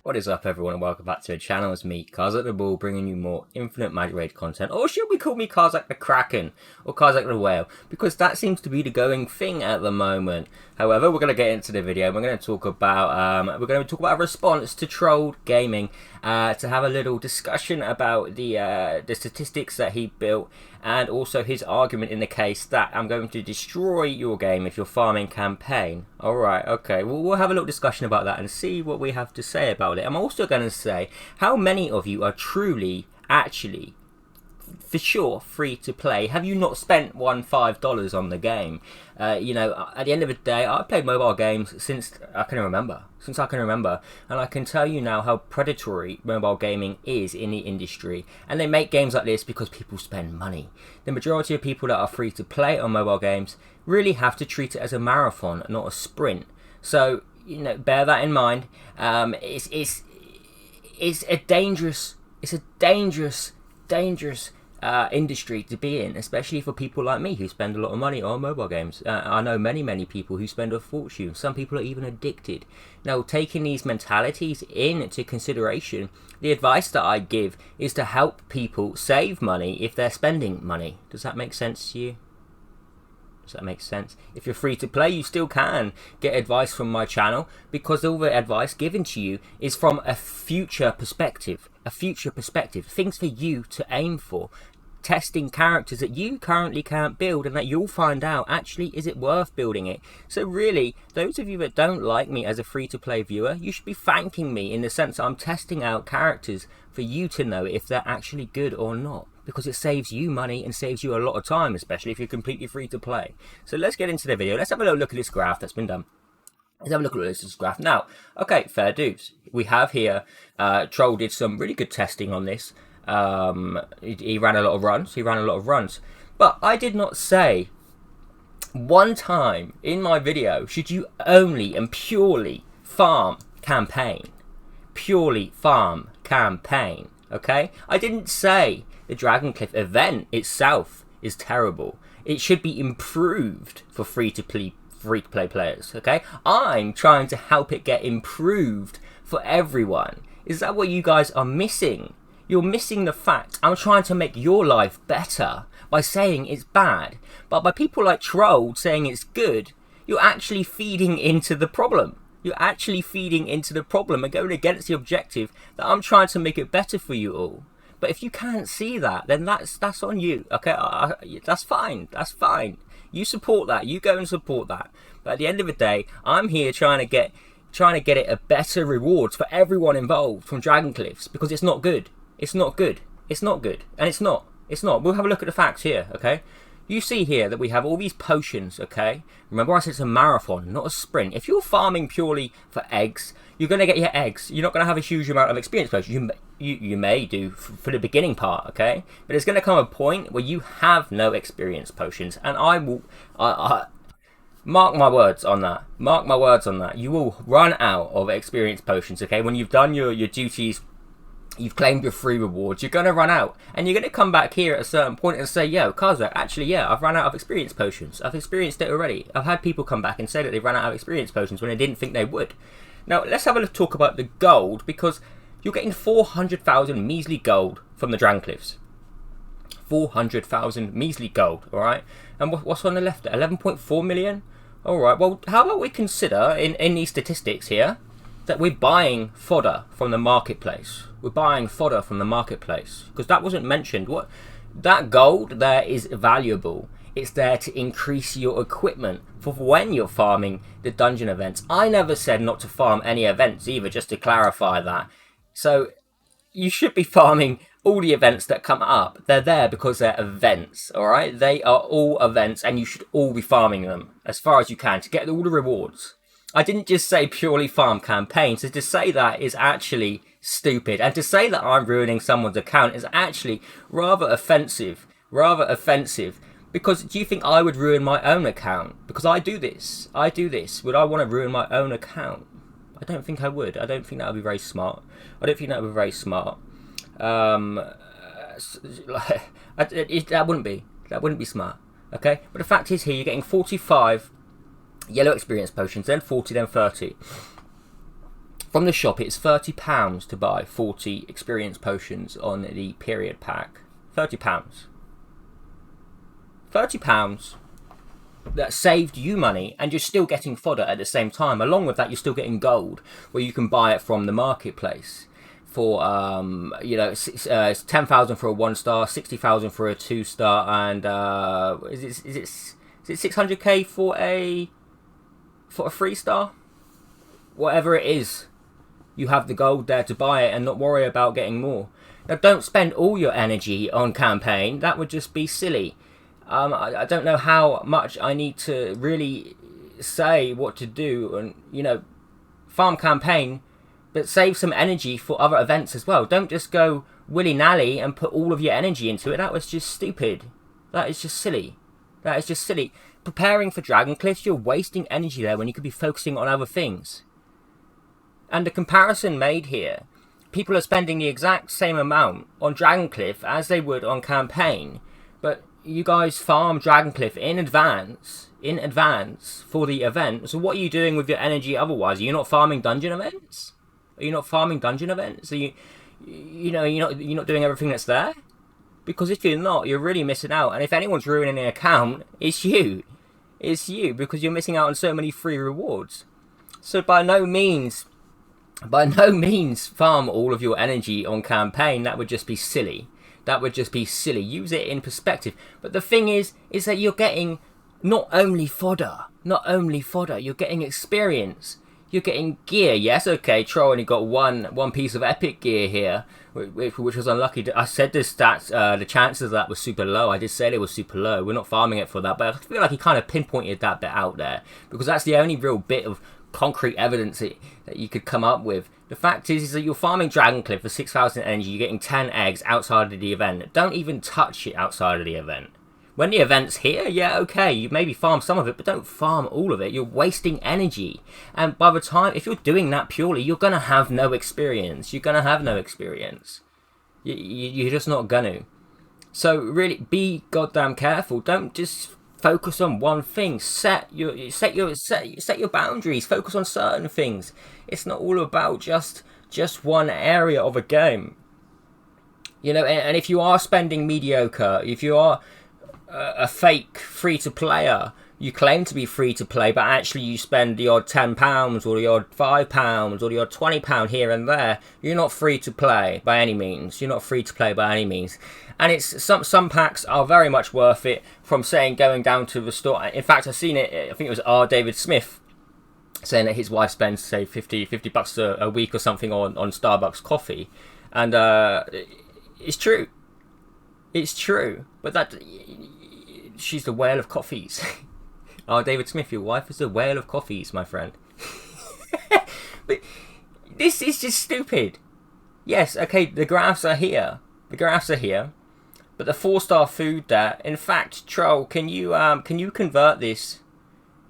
What is up, everyone, and welcome back to the channel. It's me, Kazak the Bull, bringing you more Infinite Magicraid content. Or should we call me Kazak the Kraken or Kazak the Whale? Because that seems to be the going thing at the moment. However, we're going to get into the video. We're going to talk about a response to trolled gaming, to have a little discussion about the statistics that he built, and also his argument in the case that I'm going to destroy your game if you're farming campaign. Alright, okay, we'll have a little discussion about that and see what we have to say about it. I'm also going to say how many of you are truly, actually, for sure, free to play. Have you not spent $5 on the game? You know, at the end of the day, I've played mobile games since I can remember. And I can tell you now how predatory mobile gaming is in the industry. And they make games like this because people spend money. The majority of people that are free to play on mobile games really have to treat it as a marathon, not a sprint. So, you know, bear that in mind. It's a dangerous industry to be in, especially for people like me who spend a lot of money on mobile games. I know many people who spend a fortune. Some people are even addicted. Now, taking these mentalities into consideration, the advice that I give is to help people save money if they're spending money. Does that make sense to you? Does that make sense? If you're free to play, you still can get advice from my channel, because all the advice given to you is from a future perspective. Things for you to aim for. Testing characters that you currently can't build, and that you'll find out, actually, is it worth building it? So really, those of you that don't like me as a free-to-play viewer, you should be thanking me in the sense that I'm testing out characters for you to know if they're actually good or not, because it saves you money and saves you a lot of time, especially if you're completely free to play. So let's get into the video. Let's have a little look at this graph that's been done. Let's have a look at this graph now. Okay, fair dues. We have here, Troll did some really good testing on this. He ran a lot of runs. But I did not say one time in my video, should you only and purely farm campaign. Okay? I didn't say the Dragoncliff event itself is terrible. It should be improved for free-to-play players, okay? I'm trying to help it get improved for everyone. Is that what you guys are missing? You're missing the fact I'm trying to make your life better by saying it's bad. But by people like Troll saying it's good, you're actually feeding into the problem. You're actually feeding into the problem and going against the objective that I'm trying to make it better for you all. But if you can't see that, then that's on you, okay? That's fine. You support that. You go and support that. But at the end of the day, I'm here trying to get it a better rewards for everyone involved from Dragoncliffs, because it's not good. And it's not. We'll have a look at the facts here, okay? You see here that we have all these potions, okay? Remember I said it's a marathon, not a sprint. If you're farming purely for eggs, you're going to get your eggs. You're not going to have a huge amount of experience potions. You may do for the beginning part, okay? But there's going to come a point where you have no experience potions. And I mark my words on that. You will run out of experience potions, okay? When you've done your duties, you've claimed your free rewards, you're going to run out. And you're going to come back here at a certain point and say, yo, Kazak, actually, yeah, I've run out of experience potions. I've experienced it already. I've had people come back and say that they've run out of experience potions when they didn't think they would. Now, let's have a look, talk about the gold, because you're getting 400,000 measly gold from the Dragoncliffs. 400,000 measly gold, alright? And what's on the left there? 11.4 million? Alright, well, how about we consider, in these statistics here, that we're buying fodder from the marketplace. Because that wasn't mentioned. That gold there is valuable. It's there to increase your equipment for when you're farming the dungeon events. I never said not to farm any events either, just to clarify that. So you should be farming all the events that come up. They're there because they're events, alright? They are all events, and you should all be farming them as far as you can to get all the rewards. I didn't just say purely farm campaigns. So to say that is actually stupid. And to say that I'm ruining someone's account is actually rather offensive. Because do you think I would ruin my own account? Because I do this. Would I want to ruin my own account? I don't think I would. I don't think that would be very smart. That wouldn't be smart. Okay? But the fact is here, you're getting 45 yellow experience potions, then 40, then 30. From the shop, it's £30 to buy 40 experience potions on the period pack. £30. £30 that saved you money, and you're still getting fodder at the same time. Along with that, you're still getting gold, where you can buy it from the marketplace for it's 10,000 for a 1-star, 60,000 for a 2-star, and is it 600k for a 3-star? Whatever it is, you have the gold there to buy it and not worry about getting more. Now, don't spend all your energy on campaign. That would just be silly. I don't know how much I need to really say what to do, and farm campaign, but save some energy for other events as well. Don't just go willy-nally and put all of your energy into it. That was just stupid. That is just silly. That is just silly. Preparing for Dragon Cliffs, you're wasting energy there when you could be focusing on other things. And the comparison made here, people are spending the exact same amount on Dragoncliff as they would on campaign, but you guys farm Dragoncliff in advance for the event. So what are you doing with your energy otherwise? Are you not farming dungeon events? Are you not farming dungeon events? Are you're not doing everything that's there? Because if you're not, you're really missing out. And if anyone's ruining an account, it's you. It's you, because you're missing out on so many free rewards. So by no means farm all of your energy on campaign. That would just be silly. Use it in perspective. But the thing is that you're getting not only fodder, you're getting experience. You're getting gear. Yes, okay, Troll only got one piece of epic gear here, which was unlucky. I said the stats, the chances of that was super low. I did say they were super low. We're not farming it for that, but I feel like he kind of pinpointed that bit out there, because that's the only real bit of concrete evidence that you could come up with. The fact is that you're farming Dragoncliff for 6,000 energy, you're getting 10 eggs outside of the event. Don't even touch it outside of the event. When the event's here, yeah, okay, you maybe farm some of it, but don't farm all of it. You're wasting energy. And by the time, if you're doing that purely, you're going to have no experience. You're just not going to. So really, be goddamn careful. Don't just focus on one thing. Set your boundaries. Focus on certain things. It's not all about just one area of a game. And if you are spending mediocre, if you are a fake free-to-player, you claim to be free-to-play, but actually you spend the odd £10 or the odd £5 or the odd £20 here and there, you're not free-to-play by any means. And it's some packs are very much worth it, from saying going down to the store. In fact, I've seen it, I think it was Rdavidsmith, saying that his wife spends, say, $50 a week or something on Starbucks coffee. And it's true. It's true. But that... she's the whale of coffees. Rdavidsmith, your wife is the whale of coffees, my friend. But this is just stupid. Yes, okay, the graphs are here. But the 4-star food there, in fact, Troll, can you convert this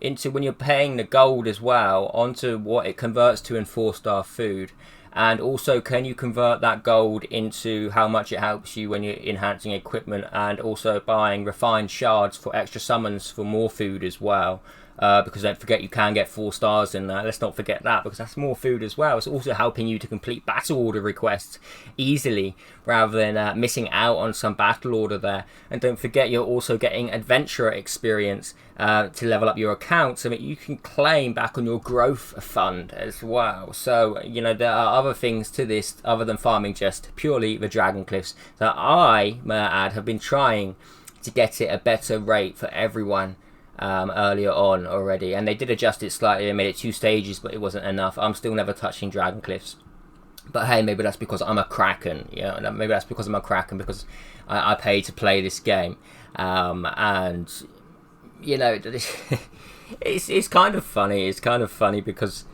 into, when you're paying the gold as well, onto what it converts to in 4-star food? And also, can you convert that gold into how much it helps you when you're enhancing equipment, and also buying refined shards for extra summons for more food as well? Because don't forget, you can get 4 stars in that. Let's not forget that, because that's more food as well. It's also helping you to complete battle order requests easily, rather than missing out on some battle order there. And don't forget, you're also getting adventurer experience to level up your account, so that you can claim back on your growth fund as well. So, there are other things to this other than farming just purely the Dragoncliffs, that I, may I add, have been trying to get it a better rate for everyone earlier on already, and they did adjust it slightly. They made it 2 stages, but it wasn't enough. I'm still never touching Dragoncliffs, but hey, maybe that's because I'm a Kraken. Because I pay to play this game, and it's kind of funny because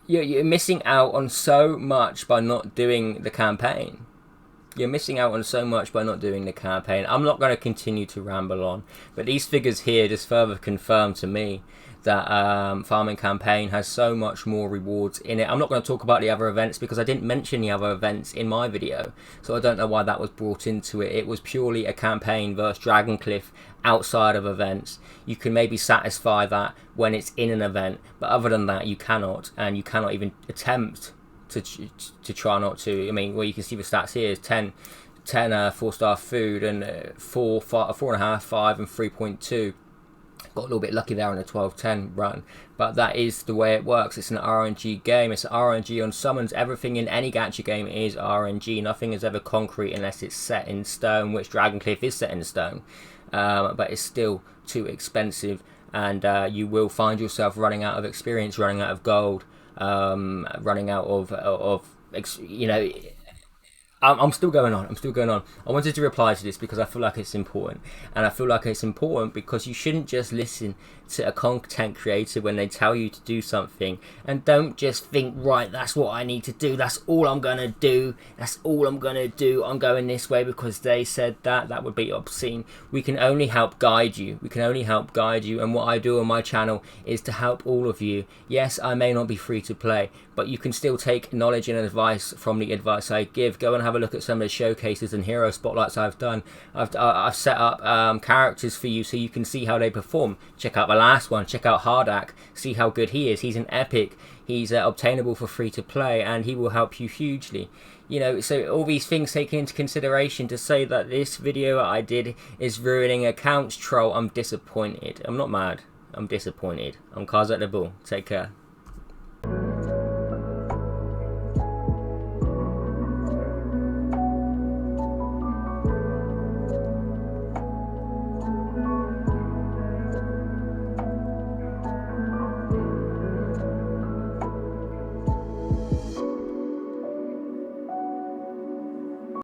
you're missing out on so much by not doing the campaign. I'm not going to continue to ramble on, but these figures here just further confirm to me that farming campaign has so much more rewards in it. I'm not going to talk about the other events because I didn't mention the other events in my video, so I don't know why that was brought into it. It was purely a campaign versus Dragoncliff outside of events. You can maybe satisfy that when it's in an event, but other than that you cannot, and you cannot even attempt to try not to. I mean, well, you can see the stats here is 10 4-star food and 4, 4.5, 5 and 3.2. Got a little bit lucky there on the 12-10 run, but that is the way it works. It's an RNG game. It's RNG on summons. Everything in any gacha game is RNG. Nothing is ever concrete unless it's set in stone, which Dragoncliff is set in stone, but it's still too expensive, and you will find yourself running out of experience, running out of gold, running out of you know. I'm still going on. I wanted to reply to this because I feel like it's important. And I feel like it's important because you shouldn't just listen to a content creator when they tell you to do something. And don't just think, right, that's what I need to do. That's all I'm going to do. That's all I'm going to do. I'm going this way because they said that. That would be obscene. We can only help guide you. And what I do on my channel is to help all of you. Yes, I may not be free to play, but you can still take knowledge and advice from the advice I give. Go and have a look at some of the showcases and hero spotlights I've done. I've set up characters for you so you can see how they perform. Check out the last one. Check out Hardak. See how good he is. He's an epic. He's obtainable for free to play, and he will help you hugely. You know, so all these things taken into consideration to say that this video I did is ruining accounts, troll. I'm disappointed. I'm not mad. I'm disappointed. I'm Kaz at the Bull. Take care.